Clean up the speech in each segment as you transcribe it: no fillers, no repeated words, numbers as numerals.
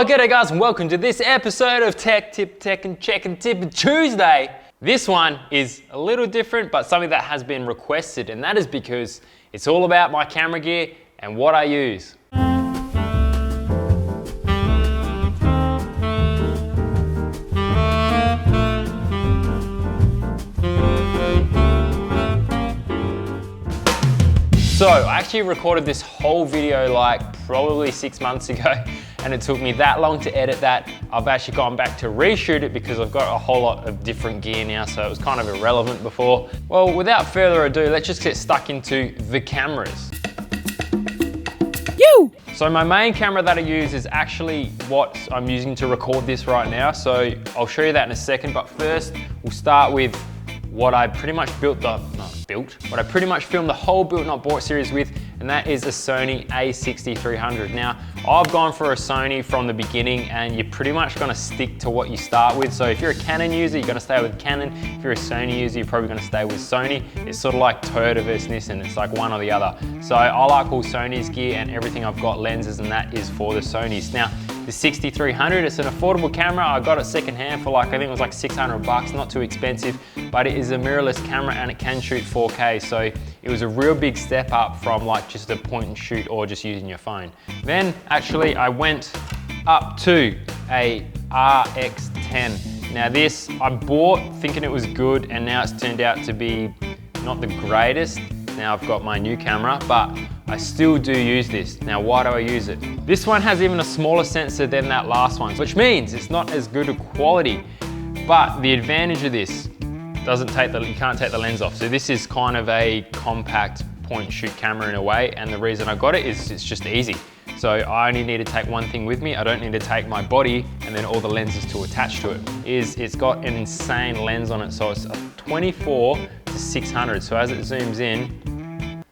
G'day guys and welcome to this episode of Tech Tip, Tech and Check and Tip Tuesday. This one is a little different but something that has been requested, and that is because it's all about my camera gear and what I use. So I actually recorded this whole video like probably 6 months ago, and it took me that long to edit that. I've actually gone back to reshoot it because I've got a whole lot of different gear now, so it was kind of irrelevant before. Well, without further ado, let's just get stuck into the cameras. So my main camera that I use is actually what I'm using to record this right now, so I'll show you that in a second, but first we'll start with what I pretty much filmed the whole built not bought series with, and that is a Sony a6300. Now, I've gone for a Sony from the beginning, and you're pretty much gonna stick to what you start with. So if you're a Canon user, you're gonna stay with Canon. If you're a Sony user, you're probably gonna stay with Sony. It's sort of like Toyota versus Nissan, it's like one or the other. So I like all Sony's gear, and everything I've got lenses, and that is for the Sonys. Now, the 6300, it's an affordable camera. I got it secondhand for like, I think it was like 600 bucks, not too expensive, but it is a mirrorless camera and it can shoot 4K. So it was a real big step up from like just a point and shoot or just using your phone. Then actually I went up to a RX10. Now this I bought thinking it was good, and now it's turned out to be not the greatest. Now I've got my new camera, but I still do use this. Now why do I use it? This one has even a smaller sensor than that last one, which means it's not as good a quality. But the advantage of this, you can't take the lens off. So this is kind of a compact point and shoot camera in a way, and the reason I got it is it's just easy. So I only need to take one thing with me. I don't need to take my body and then all the lenses to attach to it. It's got an insane lens on it. So it's a 24 to 600. So as it zooms in,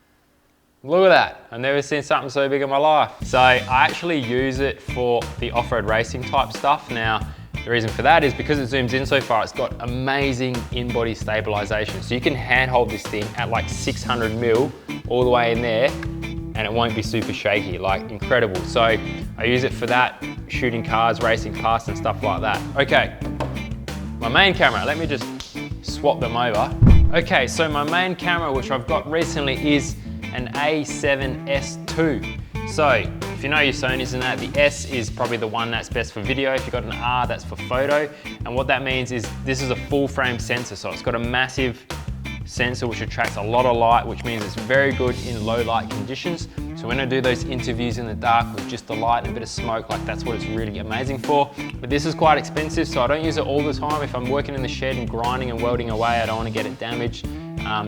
look at that. I've never seen something so big in my life. So I actually use it for the off-road racing type stuff. Now, the reason for that is because it zooms in so far, it's got amazing in-body stabilization. So you can handhold this thing at like 600 mil all the way in there, and it won't be super shaky, like incredible. So I use it for that, shooting cars, racing past and stuff like that. Okay, my main camera, let me just swap them over. Okay, so my main camera, which I've got recently, is an A7S II. So if you know your Sonys and that, the S is probably the one that's best for video. If you've got an R, that's for photo. And what that means is this is a full frame sensor. So it's got a massive sensor which attracts a lot of light, which means it's very good in low light conditions. So when I do those interviews in the dark with just the light and a bit of smoke, like that's what it's really amazing for. But this is quite expensive, so I don't use it all the time. If I'm working in the shed and grinding and welding away, I don't want to get it damaged.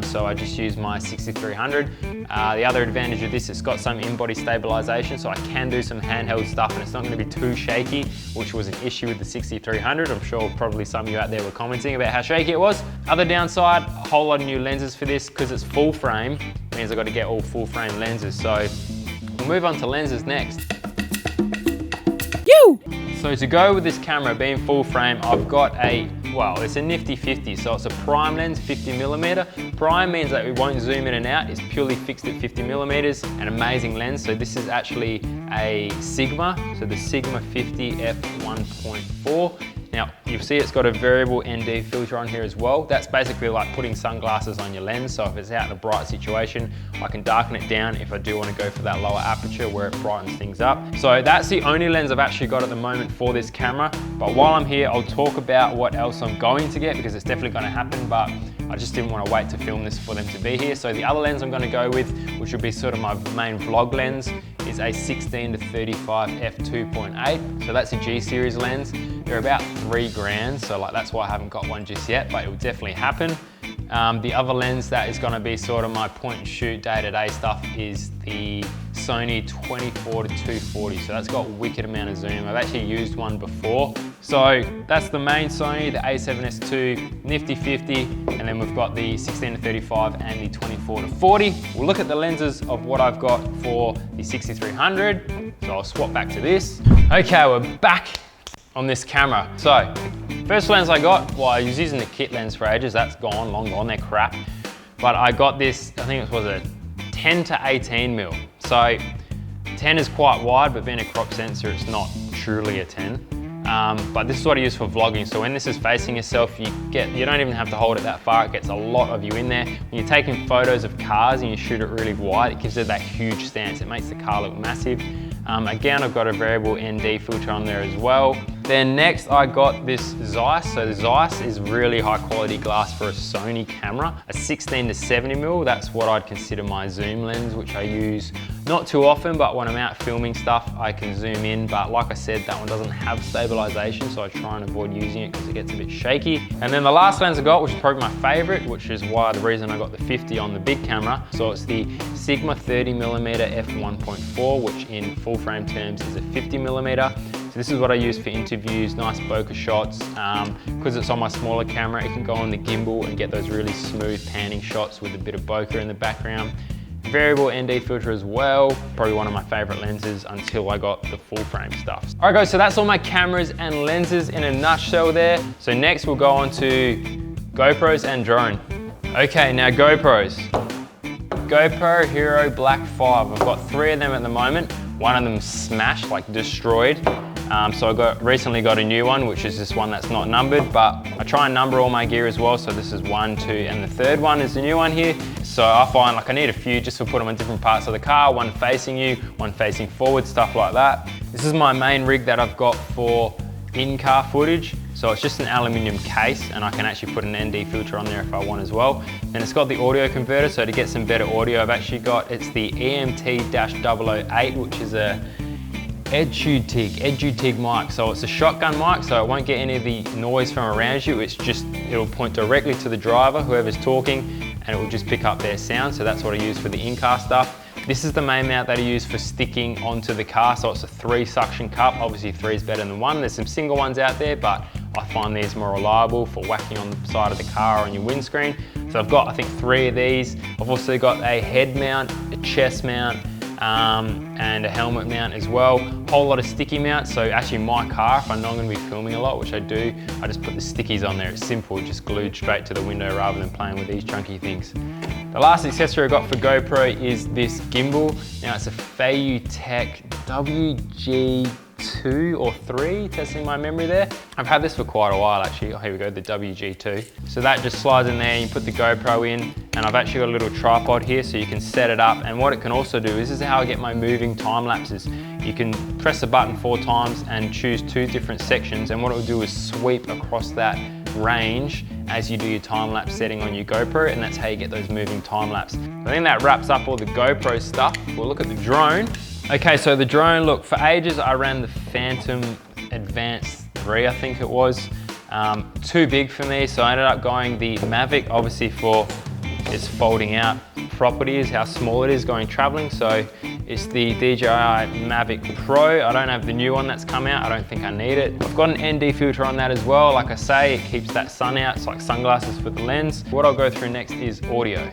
So I just use my 6300. The other advantage of this, it's got some in-body stabilization, so I can do some handheld stuff and it's not going to be too shaky, which was an issue with the 6300. I'm sure probably some of you out there were commenting about how shaky it was. Other downside, a whole lot of new lenses for this, because it's full frame, means I've got to get all full frame lenses. So we'll move on to lenses next. So to go with this camera being full frame, I've got it's a nifty 50, so it's a prime lens, 50mm. Prime means that it won't zoom in and out, it's purely fixed at 50mm, an amazing lens. So this is actually a Sigma, so the Sigma 50 f1.4. Now, you'll see it's got a variable ND filter on here as well. That's basically like putting sunglasses on your lens. So if it's out in a bright situation, I can darken it down if I do want to go for that lower aperture where it brightens things up. So that's the only lens I've actually got at the moment for this camera. But while I'm here, I'll talk about what else I'm going to get, because it's definitely going to happen, but I just didn't want to wait to film this for them to be here. So the other lens I'm going to go with, which will be sort of my main vlog lens, is a 16 to 35 f2.8. So that's a G series lens. They're about $3 grand, so like that's why I haven't got one just yet, but it will definitely happen. The other lens that is going to be sort of my point and shoot day-to-day stuff is the Sony 24 to 240, so that's got a wicked amount of zoom. I've actually used one before. So that's the main Sony, the a7S II, nifty 50, and then we've got the 16 to 35 and the 24 to 40. We'll look at the lenses of what I've got for the 6300. So I'll swap back to this. Okay, we're back on this camera. So first lens I got, well, I was using the kit lens for ages. That's gone, long gone, they're crap. But I got this, I think it was a 10 to 18 mil. So 10 is quite wide, but being a crop sensor, it's not truly a 10. But this is what I use for vlogging. So when this is facing yourself, you don't even have to hold it that far. It gets a lot of you in there. When you're taking photos of cars and you shoot it really wide, it gives it that huge stance. It makes the car look massive. Again, I've got a variable ND filter on there as well. Then next I got this Zeiss. So the Zeiss is really high quality glass for a Sony camera. A 16 to 70 mil, that's what I'd consider my zoom lens, which I use not too often, but when I'm out filming stuff, I can zoom in. But like I said, that one doesn't have stabilization, so I try and avoid using it because it gets a bit shaky. And then the last lens I got, which is probably my favorite, which is why the reason I got the 50 on the big camera. So it's the Sigma 30mm f1.4, which in full frame terms is a 50mm. So this is what I use for interviews, nice bokeh shots. Because it's on my smaller camera, it can go on the gimbal and get those really smooth panning shots with a bit of bokeh in the background. Variable ND filter as well, probably one of my favorite lenses until I got the full frame stuff. All right guys, so that's all my cameras and lenses in a nutshell there. So next we'll go on to GoPros and drone. Okay, now GoPros. GoPro Hero Black 5. I've got 3 of them at the moment. One of them smashed, like destroyed. So I recently got a new one, which is this one that's not numbered, but I try and number all my gear as well. So this is 1, 2, and the third one is the new one here. So I find like I need a few just to put them on different parts of the car, one facing you, one facing forward, stuff like that. This is my main rig that I've got for in-car footage. So it's just an aluminium case and I can actually put an ND filter on there if I want as well. And it's got the audio converter, so to get some better audio, I've actually got, it's the EMT-008, which is a EDU-TAINMENT mic. So it's a shotgun mic, so it won't get any of the noise from around you. It's just, it'll point directly to the driver, whoever's talking, and it will just pick up their sound. So that's what I use for the in-car stuff. This is the main mount that I use for sticking onto the car. So it's a 3 suction cup. Obviously 3 is better than 1. There's some single ones out there, but I find these more reliable for whacking on the side of the car or on your windscreen. So I've got, I think, 3 of these. I've also got a head mount, a chest mount, and a helmet mount as well. Whole lot of sticky mounts. So actually my car, if I know I'm gonna be filming a lot, which I do, I just put the stickies on there. It's simple, just glued straight to the window rather than playing with these chunky things. The last accessory I got for GoPro is this gimbal. Now it's a Tech WG2 or 3, testing my memory there. I've had this for quite a while actually. Oh, here we go, the WG2. So that just slides in there, you put the GoPro in, and I've actually got a little tripod here so you can set it up. And what it can also do is, this is how I get my moving time lapses. You can press the button 4 times and choose 2 different sections, and what it will do is sweep across that range as you do your time-lapse setting on your GoPro, and that's how you get those moving time-lapse. I think that wraps up all the GoPro stuff. We'll look at the drone. Okay, so the drone, look, for ages I ran the Phantom Advanced 3, I think it was. Too big for me, so I ended up going the Mavic, obviously for its folding out properties, how small it is going traveling. So it's the DJI Mavic Pro. I don't have the new one that's come out. I don't think I need it. I've got an ND filter on that as well. Like I say, it keeps that sun out. It's like sunglasses for the lens. What I'll go through next is audio.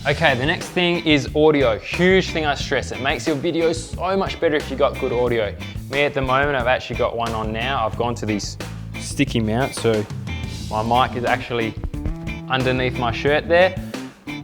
Okay, the next thing is audio. Huge thing I stress. It makes your video so much better if you got good audio. Me at the moment, I've actually got one on now. I've gone to these sticky mounts, so my mic is actually underneath my shirt there.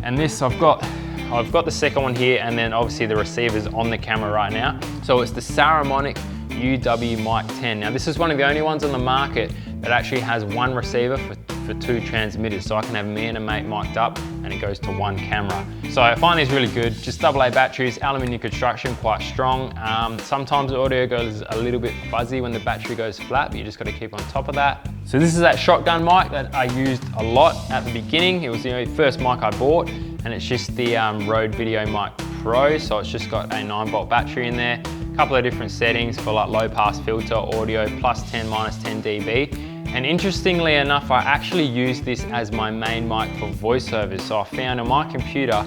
And this I've got the second one here, and then obviously the receiver's on the camera right now. So it's the Saramonic UW Mic 10. Now this is one of the only ones on the market that actually has 1 receiver for 2 transmitters. So I can have me and a mate mic'd up and it goes to 1 camera. So I find these really good. Just AA batteries, aluminium construction, quite strong. Sometimes the audio goes a little bit fuzzy when the battery goes flat, but you just gotta keep on top of that. So this is that shotgun mic that I used a lot at the beginning. It was the first mic I bought, and it's just the Rode Video Mic Pro. So it's just got a 9-volt battery in there. A couple of different settings for like low pass filter, audio, +10, -10 dB. And interestingly enough, I actually use this as my main mic for voiceovers. So I found on my computer,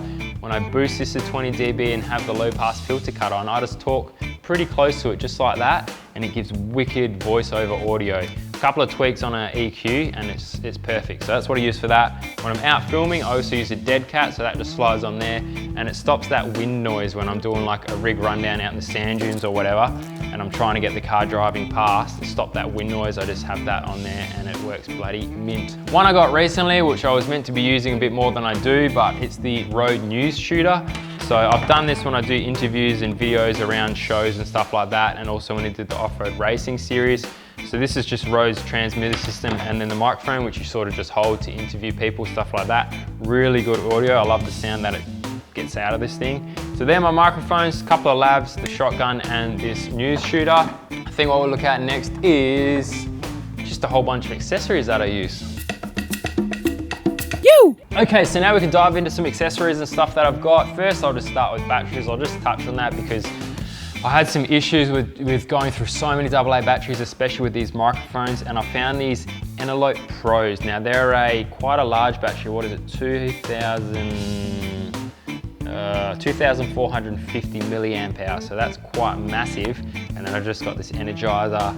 when I boost this to 20 dB and have the low pass filter cut on, I just talk pretty close to it just like that, and it gives wicked voiceover audio. A couple of tweaks on an EQ and it's perfect. So that's what I use for that. When I'm out filming, I also use a dead cat, so that just slides on there, and it stops that wind noise when I'm doing like a rig rundown out in the sand dunes or whatever, and I'm trying to get the car driving past to stop that wind noise. I just have that on there and it works bloody mint. One I got recently, which I was meant to be using a bit more than I do, but it's the Rode News Shooter. So I've done this when I do interviews and videos around shows and stuff like that, and also when I did the off-road racing series. So this is just Rode's transmitter system, and then the microphone, which you sort of just hold to interview people, stuff like that. Really good audio. I love the sound that it gets out of this thing. So they're my microphones, a couple of lavs, the shotgun, and this news shooter. I think what we'll look at next is just a whole bunch of accessories that I use. Okay, so now we can dive into some accessories and stuff that I've got. First, I'll just start with batteries. I'll just touch on that because I had some issues with going through so many AA batteries, especially with these microphones, and I found these Enelope Pros. Now they're quite a large battery. What is it, 2,450 milliamp hour, so that's quite massive. And then I've just got this Energizer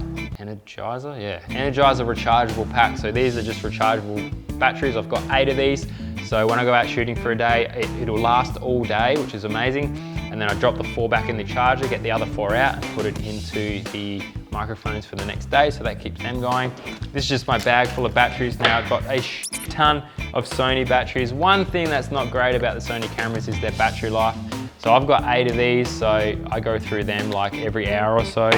rechargeable pack. So these are just rechargeable batteries. I've got 8 of these. So when I go out shooting for a day, it'll last all day, which is amazing. And then I drop the 4 back in the charger, get the other 4 out and put it into the microphones for the next day, so that keeps them going. This is just my bag full of batteries. Now I've got a ton of Sony batteries. One thing that's not great about the Sony cameras is their battery life. So I've got 8 of these, so I go through them like every hour or so.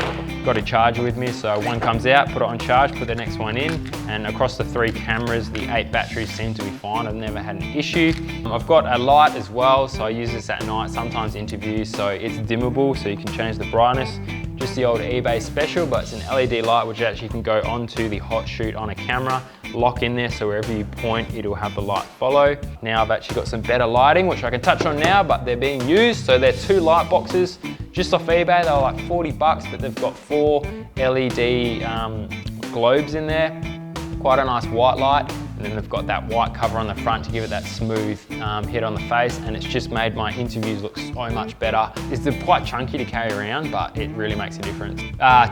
Got a charger with me, so one comes out, put it on charge, put the next one in, and across the 3 cameras, the 8 batteries seem to be fine. I've never had an issue. I've got a light as well, so I use this at night, sometimes interviews, so it's dimmable, so you can change the brightness. Just the old eBay special, but it's an LED light which actually can go onto the hot shoot on a camera, lock in there, so wherever you point, it'll have the light follow. Now I've actually got some better lighting, which I can touch on now, but they're being used. So they're 2 light boxes, just off eBay. They're like 40 bucks, but they've got 4 LED globes in there. Quite a nice white light. And then they've got that white cover on the front to give it that smooth hit on the face, and it's just made my interviews look so much better. It's quite chunky to carry around, but it really makes a difference.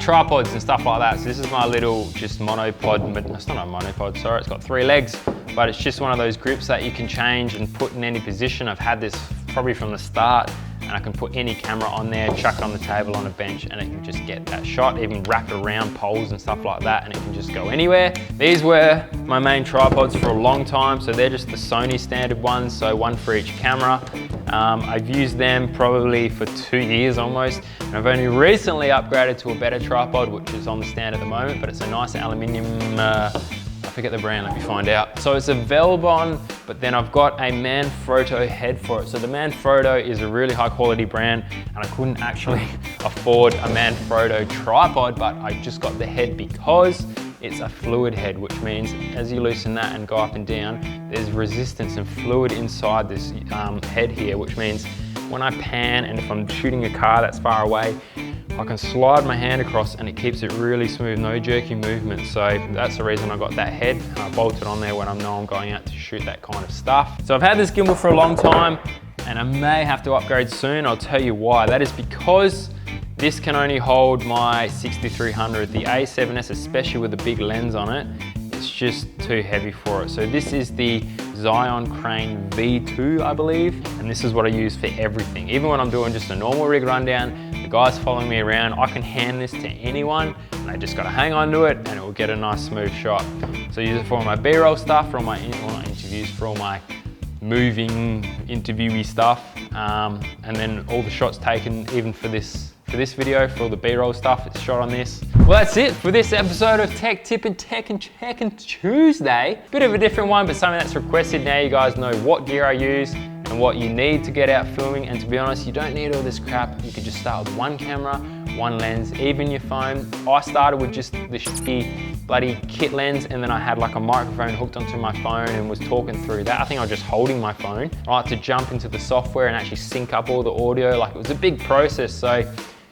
Tripods and stuff like that. So this is my little just monopod, but it's not a monopod, sorry, it's got 3 legs, but it's just one of those grips that you can change and put in any position. I've had this probably from the start, and I can put any camera on there, chuck it on the table on a bench, and it can just get that shot, even wrap it around poles and stuff like that, and it can just go anywhere. These were my main tripods for a long time, so they're just the Sony standard ones, so 1 for each camera. I've used them probably for 2 years almost, and I've only recently upgraded to a better tripod, which is on the stand at the moment, but it's a nice aluminium, I forget the brand, let me find out. So it's a Velbon, but then I've got a Manfrotto head for it. So the Manfrotto is a really high quality brand, and I couldn't actually afford a Manfrotto tripod, but I just got the head because it's a fluid head, which means as you loosen that and go up and down, there's resistance and fluid inside this head here, which means when I pan and if I'm shooting a car that's far away, I can slide my hand across and it keeps it really smooth, no jerky movement. So that's the reason I got that head. I bolt it on there when I know I'm going out to shoot that kind of stuff. So I've had this gimbal for a long time and I may have to upgrade soon. I'll tell you why. That is because this can only hold my 6300. The A7S, especially with the big lens on it, it's just too heavy for it. So this is the Zion Crane V2, I believe, and this is what I use for everything. Even when I'm doing just a normal rig rundown, the guys following me around, I can hand this to anyone, and I just gotta hang on to it, and it will get a nice smooth shot. So I use it for all my B-roll stuff, for all my interviews, for all my moving interviewee stuff, and then all the shots taken, even for this video, for all the B-roll stuff, it's shot on this. Well, that's it for this episode of Tech Tip and Tech and Tuesday. Bit of a different one, but something that's requested. Now you guys know what gear I use and what you need to get out filming. And to be honest, you don't need all this crap. You could just start with 1 camera, 1 lens, even your phone. I started with just the shitty bloody kit lens, and then I had like a microphone hooked onto my phone and was talking through that. I think I was just holding my phone. I like to jump into the software and actually sync up all the audio. Like, it was a big process, so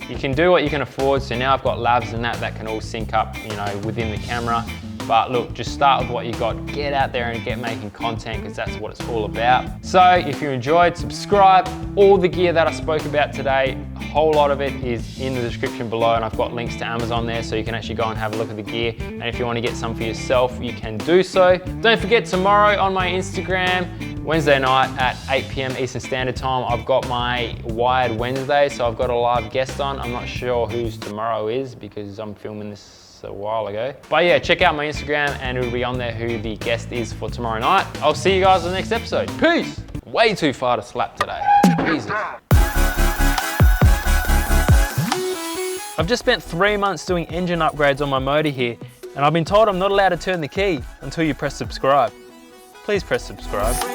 you can do what you can afford. So now I've got lavs and that can all sync up, you know, within the camera. But look, just start with what you got. Get out there and get making content, because that's what it's all about. So if you enjoyed, subscribe. All the gear that I spoke about today, a whole lot of it is in the description below, and I've got links to Amazon there, so you can actually go and have a look at the gear. And if you want to get some for yourself, you can do so. Don't forget, tomorrow on my Instagram, Wednesday night at 8 p.m. Eastern Standard Time, I've got my Wired Wednesday, so I've got a live guest on. I'm not sure whose tomorrow is because I'm filming this a while ago. But yeah, check out my Instagram and it'll be on there who the guest is for tomorrow night. I'll see you guys in the next episode. Peace! Way too far to slap today. Jesus. I've just spent 3 months doing engine upgrades on my motor here, and I've been told I'm not allowed to turn the key until you press subscribe. Please press subscribe.